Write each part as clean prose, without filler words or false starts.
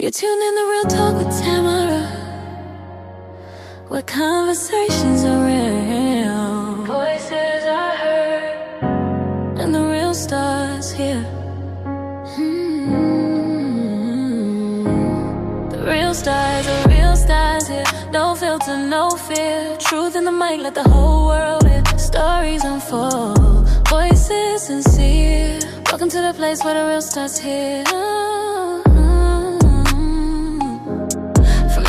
You tune in to Real Talk with Tamara, where conversations are real, voices are heard, and the real stars here. The real stars here. No filter, no fear. Truth in the mic, let the whole world hear. Stories unfold, voices sincere. Welcome to the place where the real stars here.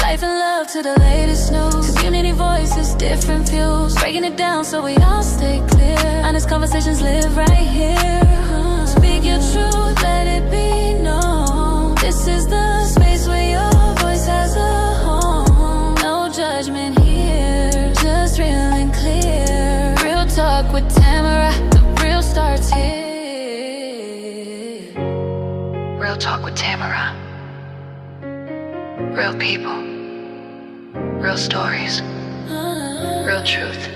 Life and love to the latest news. Community voices, different views. Breaking it down so we all stay clear. Honest conversations live right here. Speak your truth, let it be known. This is the space where your voice has a home. No judgment here, just real and clear. Real talk with Tamara, the real starts here. Real talk with Tamara. Real people. Real stories, real truth.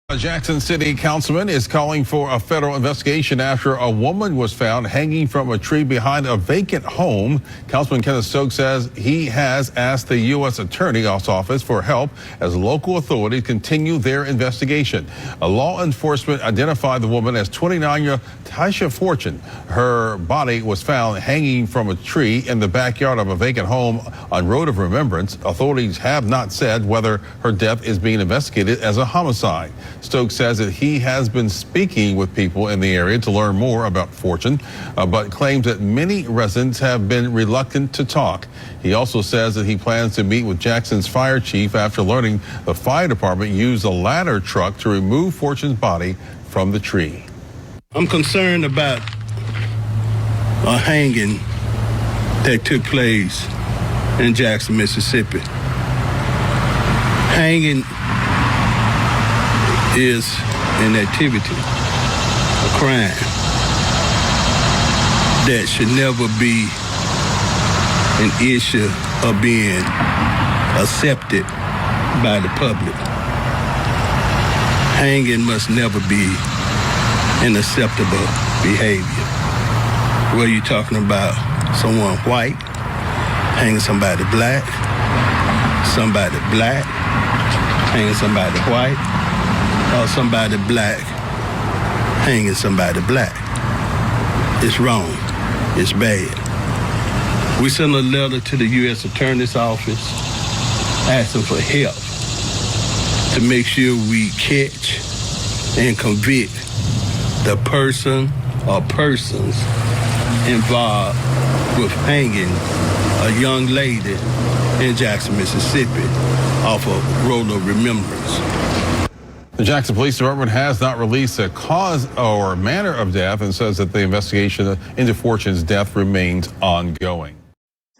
A Jackson City councilman is calling for a federal investigation after a woman was found hanging from a tree behind a vacant home. Councilman Kenneth Stokes says he has asked the U.S. Attorney's Office for help as local authorities continue their investigation. A law enforcement identified the woman as 29-year-old Tasia Fortune. Her body was found hanging from a tree in the backyard of a vacant home on Road of Remembrance. Authorities have not said whether her death is being investigated as a homicide. Stokes says that he has been speaking with people in the area to learn more about Fortune, but claims that many residents have been reluctant to talk. He also says that he plans to meet with Jackson's fire chief after learning the fire department used a ladder truck to remove Fortune's body from the tree. I'm concerned about a hanging that took place in Jackson, Mississippi. Hanging is an activity, a crime, that should never be an issue of being accepted by the public. Hanging must never be an acceptable behavior. Whether you're talking about someone white, hanging somebody black, hanging somebody white, or somebody black hanging somebody black. It's wrong. It's bad. We sent a letter to the U.S. Attorney's Office asking for help to make sure we catch and convict the person or persons involved with hanging a young lady in Jackson, Mississippi off of Road of Remembrance. The Jackson Police Department has not released a cause or manner of death and says that the investigation into Fortune's death remains ongoing.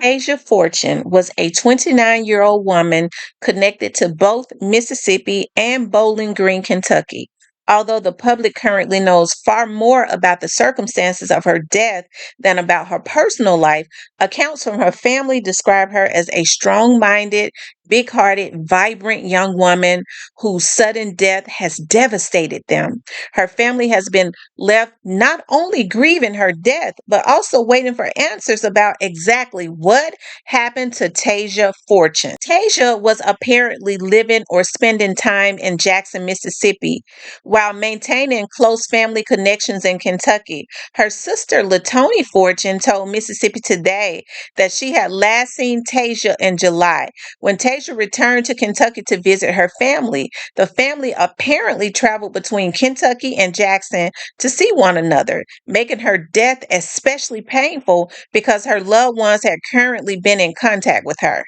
Tasia Fortune was a 29-year-old woman connected to both Mississippi and Bowling Green, Kentucky. Although the public currently knows far more about the circumstances of her death than about her personal life, accounts from her family describe her as a strong-minded, big-hearted, vibrant young woman whose sudden death has devastated them. Her family has been left not only grieving her death, but also waiting for answers about exactly what happened to Tasia Fortune. Tasia was apparently living or spending time in Jackson, Mississippi, while maintaining close family connections in Kentucky. Her sister, Latoni Fortune, told Mississippi Today that she had last seen Tasia in July. When Tasia returned to Kentucky to visit her family, the family apparently traveled between Kentucky and Jackson to see one another, making her death especially painful because her loved ones had currently been in contact with her.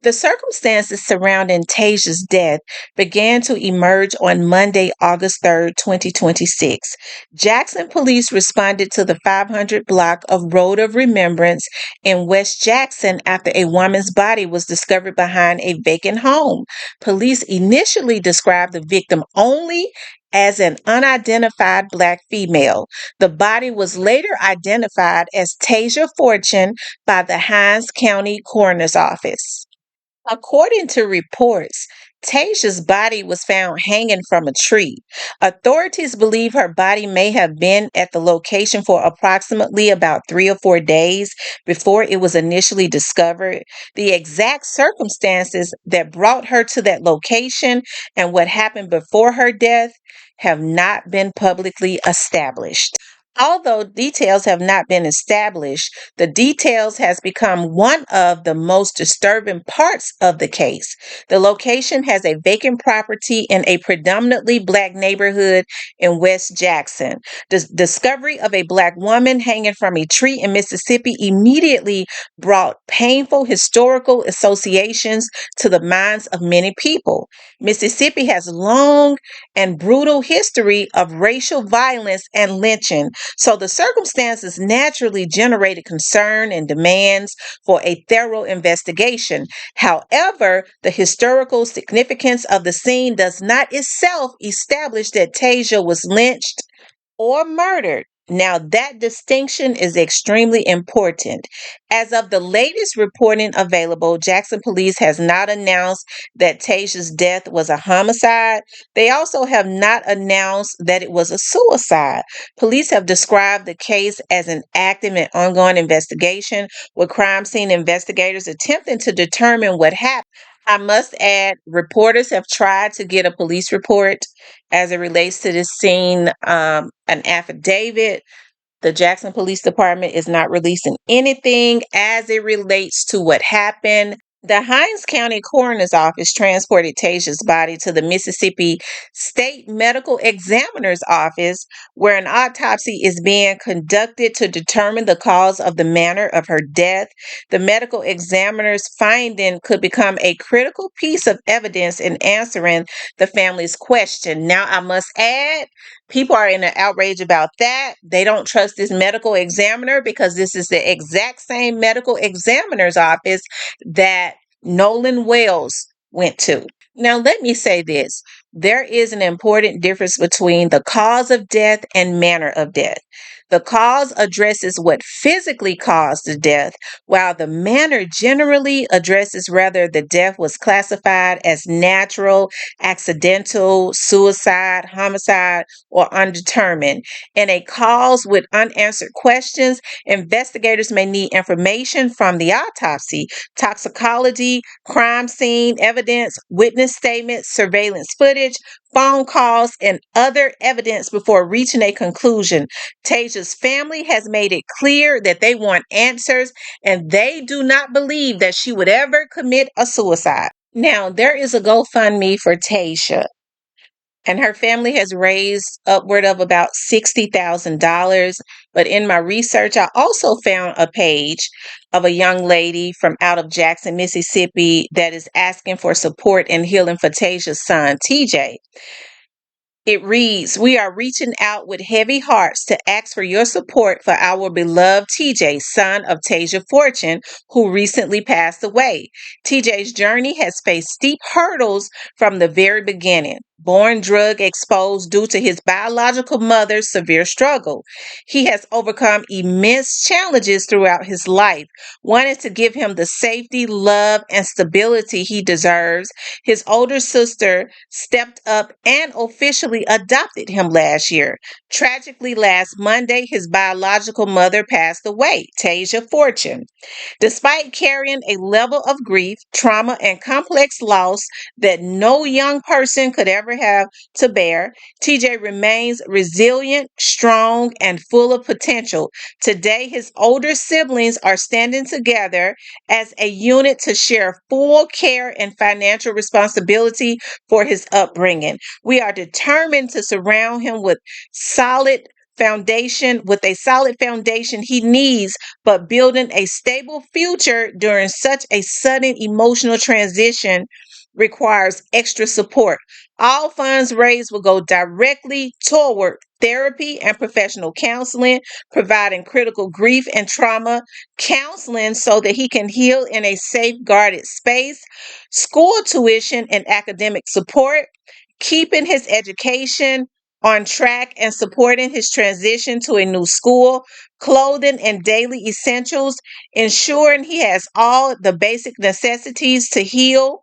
The circumstances surrounding Tasia's death began to emerge on Monday, August 3rd, 2026. Jackson police responded to the 500 block of Road of Remembrance in West Jackson after a woman's body was discovered behind a vacant home. Police initially described the victim only as an unidentified black female. The body was later identified as Tasia Fortune by the Hinds County Coroner's Office. According to reports, Tasia's body was found hanging from a tree. Authorities believe her body may have been at the location for approximately about 3 or 4 days before it was initially discovered. The exact circumstances that brought her to that location and what happened before her death have not been publicly established. Although details have not been established, the details has become one of the most disturbing parts of the case. The location has a vacant property in a predominantly black neighborhood in West Jackson. The discovery of a black woman hanging from a tree in Mississippi immediately brought painful historical associations to the minds of many people. Mississippi has long and brutal history of racial violence and lynching, so the circumstances naturally generated concern and demands for a thorough investigation. However, the historical significance of the scene does not itself establish that Tasia was lynched or murdered. Now, that distinction is extremely important. As of the latest reporting available, Jackson Police has not announced that Tasia's death was a homicide. They also have not announced that it was a suicide. Police have described the case as an active and ongoing investigation, with crime scene investigators attempting to determine what happened. I must add, reporters have tried to get a police report as it relates to this scene, an affidavit. The Jackson Police Department is not releasing anything as it relates to what happened. The Hinds County Coroner's Office transported Tasia's body to the Mississippi State Medical Examiner's Office, where an autopsy is being conducted to determine the cause of the manner of her death. The medical examiner's finding could become a critical piece of evidence in answering the family's question. Now, I must add, people are in an outrage about that. They don't trust this medical examiner because this is the exact same medical examiner's office that Nolan Wells went to. Now, let me say this. There is an important difference between the cause of death and manner of death. The cause addresses what physically caused the death, while the manner generally addresses whether the death was classified as natural, accidental, suicide, homicide, or undetermined. In a cause with unanswered questions, investigators may need information from the autopsy, toxicology, crime scene evidence, witness statements, surveillance footage, phone calls, and other evidence before reaching a conclusion. Tasia's family has made it clear that they want answers and they do not believe that she would ever commit a suicide. Now, there is a GoFundMe for Tasia, and her family has raised upward of about $60,000. But in my research, I also found a page of a young lady from out of Jackson, Mississippi, that is asking for support and healing for Tasia's son, TJ. It reads, "We are reaching out with heavy hearts to ask for your support for our beloved TJ, son of Tasia Fortune, who recently passed away. TJ's journey has faced steep hurdles from the very beginning. Born drug exposed due to his biological mother's severe struggle. He has overcome immense challenges throughout his life, wanting to give him the safety, love, and stability he deserves. His older sister stepped up and officially adopted him last year. Tragically, last Monday, his biological mother passed away, Tasia Fortune. Despite carrying a level of grief, trauma, and complex loss that no young person could ever have to bear, TJ remains resilient, strong, and full of potential. Today, his older siblings are standing together as a unit to share full care and financial responsibility for his upbringing. We are determined to surround him with a solid foundation he needs, but building a stable future during such a sudden emotional transition requires extra support. All funds raised will go directly toward therapy and professional counseling, providing critical grief and trauma counseling so that he can heal in a safeguarded space, school tuition and academic support, keeping his education on track and supporting his transition to a new school, clothing and daily essentials, ensuring he has all the basic necessities to heal,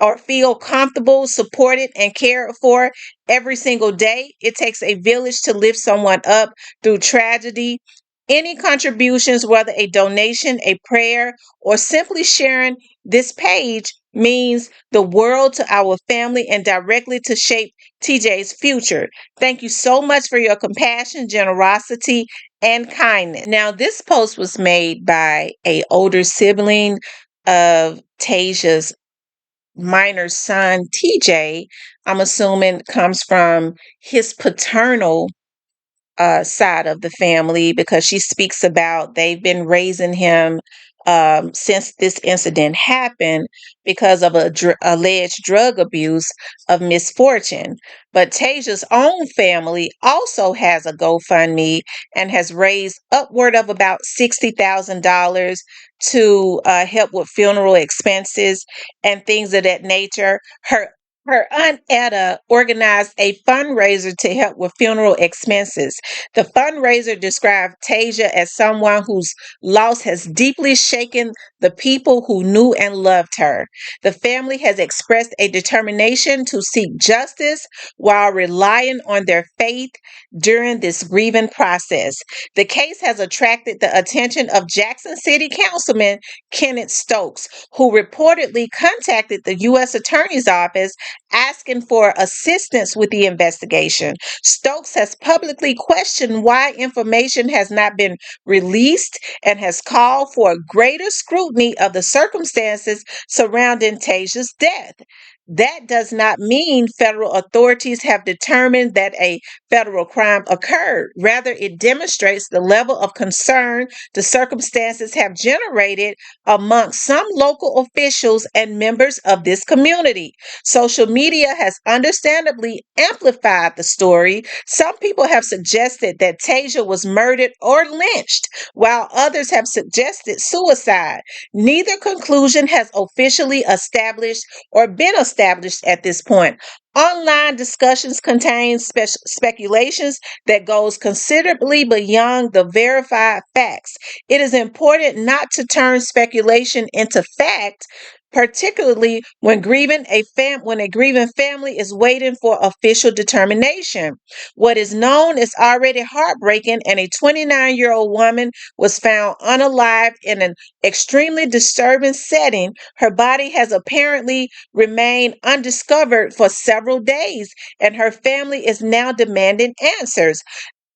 or feel comfortable, supported, and cared for every single day. It takes a village to lift someone up through tragedy. Any contributions, whether a donation, a prayer, or simply sharing this page, means the world to our family and directly to shape TJ's future. Thank you so much for your compassion, generosity, and kindness. Now, this post was made by an older sibling of Tasia's minor son, TJ. I'm assuming comes from his paternal side of the family, because she speaks about they've been raising him since this incident happened because of alleged drug abuse of misfortune. But Tasia's own family also has a GoFundMe and has raised upward of about $60,000 to help with funeral expenses and things of that nature. Her aunt Etta organized a fundraiser to help with funeral expenses. The fundraiser described Tasia as someone whose loss has deeply shaken the people who knew and loved her. The family has expressed a determination to seek justice while relying on their faith during this grieving process. The case has attracted the attention of Jackson City Councilman Kenneth Stokes, who reportedly contacted the U.S. Attorney's Office asking for assistance with the investigation. Stokes has publicly questioned why information has not been released and has called for greater scrutiny of the circumstances surrounding Tasia's death. That does not mean federal authorities have determined that a federal crime occurred. Rather, it demonstrates the level of concern the circumstances have generated among some local officials and members of this community. Social media has understandably amplified the story. Some people have suggested that Tasia was murdered or lynched, while others have suggested suicide. Neither conclusion has officially established or been established at this point. Online discussions contain speculations that goes considerably beyond the verified facts. It is important not to turn speculation into fact, particularly when a grieving family is waiting for official determination. What is known is already heartbreaking, and a 29-year-old woman was found unalived in an extremely disturbing setting. Her body has apparently remained undiscovered for several days, and her family is now demanding answers.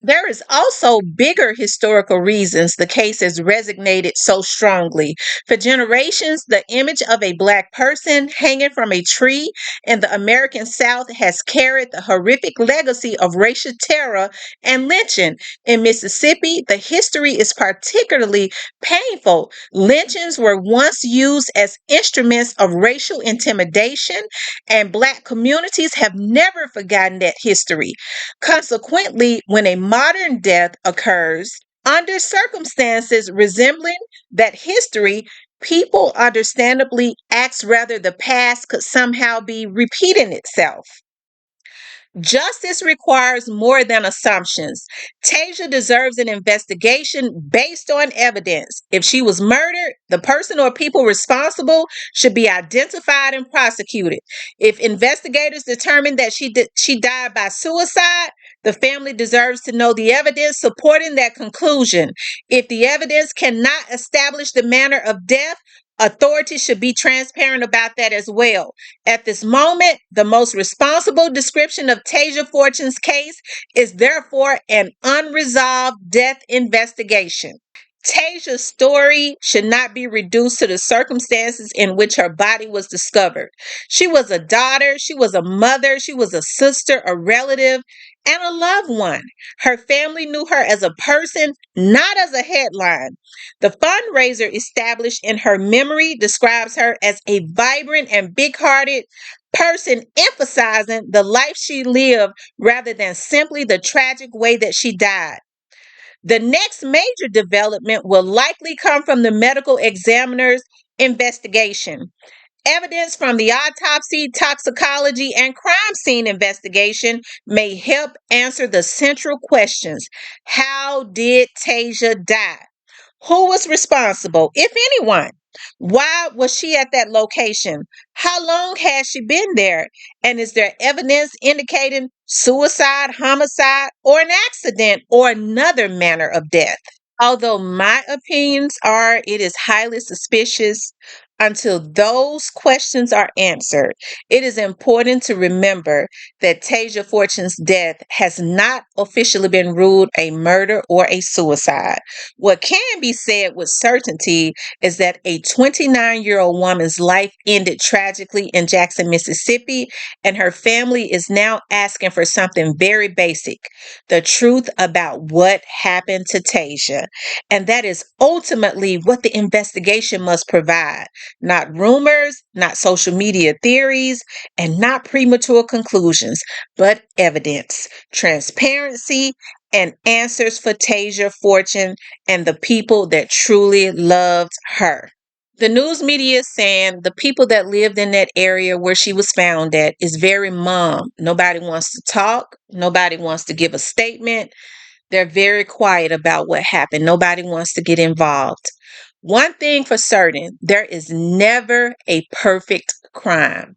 There is also bigger historical reasons the case has resonated so strongly. For generations, the image of a Black person hanging from a tree in the American South has carried the horrific legacy of racial terror and lynching. In Mississippi, the history is particularly painful. Lynchings were once used as instruments of racial intimidation, and Black communities have never forgotten that history. Consequently, when a modern death occurs under circumstances resembling that history, people understandably ask whether the past could somehow be repeating itself. Justice requires more than assumptions. Tasia deserves an investigation based on evidence. If she was murdered, the person or people responsible should be identified and prosecuted. If investigators determine that she died by suicide, the family deserves to know the evidence supporting that conclusion. If the evidence cannot establish the manner of death, authorities should be transparent about that as well. At this moment, the most responsible description of Tasia Fortune's case is therefore an unresolved death investigation. Tasia's story should not be reduced to the circumstances in which her body was discovered. She was a daughter, she was a mother, she was a sister, a relative, and a loved one. Her family knew her as a person, not as a headline. The fundraiser established in her memory describes her as a vibrant and big-hearted person, emphasizing the life she lived rather than simply the tragic way that she died. The next major development will likely come from the medical examiner's investigation. Evidence from the autopsy, toxicology, and crime scene investigation may help answer the central questions. How did Tasia die? Who was responsible, if anyone? Why was she at that location? How long has she been there? And is there evidence indicating suicide, homicide, or an accident, or another manner of death? Although my opinions are it is highly suspicious, until those questions are answered, it is important to remember that Tasia Fortune's death has not officially been ruled a murder or a suicide. What can be said with certainty is that a 29-year-old woman's life ended tragically in Jackson, Mississippi, and her family is now asking for something very basic: the truth about what happened to Tasia. And that is ultimately what the investigation must provide. Not rumors, not social media theories, and not premature conclusions, but evidence, transparency, and answers for Tasia Fortune and the people that truly loved her. The news media is saying the people that lived in that area where she was found at is very mum. Nobody wants to talk. Nobody wants to give a statement. They're very quiet about what happened. Nobody wants to get involved. One thing for certain, there is never a perfect crime.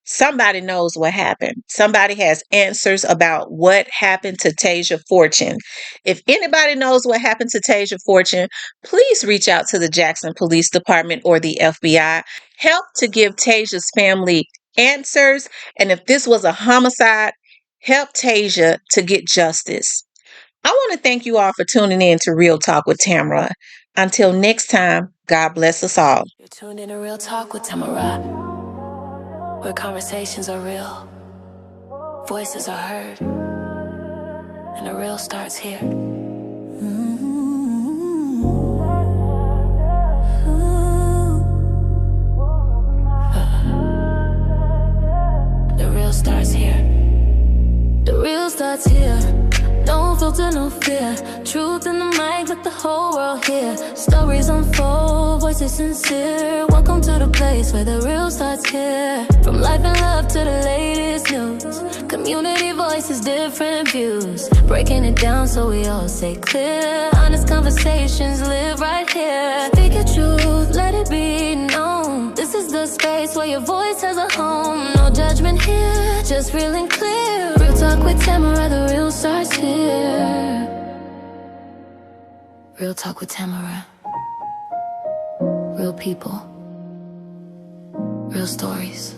Somebody knows what happened. Somebody has answers about what happened to Tasia Fortune. If anybody knows what happened to Tasia Fortune, please reach out to the Jackson Police Department or the FBI. Help to give Tasia's family answers. And if this was a homicide, help Tasia to get justice. I want to thank you all for tuning in to Real Talk with Tamara. Until next time, God bless us all. You're tuned in to Real Talk with Tamara, where conversations are real, voices are heard, and the real starts here. The real starts here. The real starts here. No filter, no fear. Truth in the mic, let the whole world hear. Stories unfold, voices sincere. Welcome to the place where the real starts here. From life and love to the latest news. Community voices, different views. Breaking it down so we all stay clear. Honest conversations live right here. Speak your truth, let it be known. This is the space where your voice has a home. No judgment here, just real and clear. Real talk with Tamara, the real starts here. Real talk with Tamara. Real people. Real stories.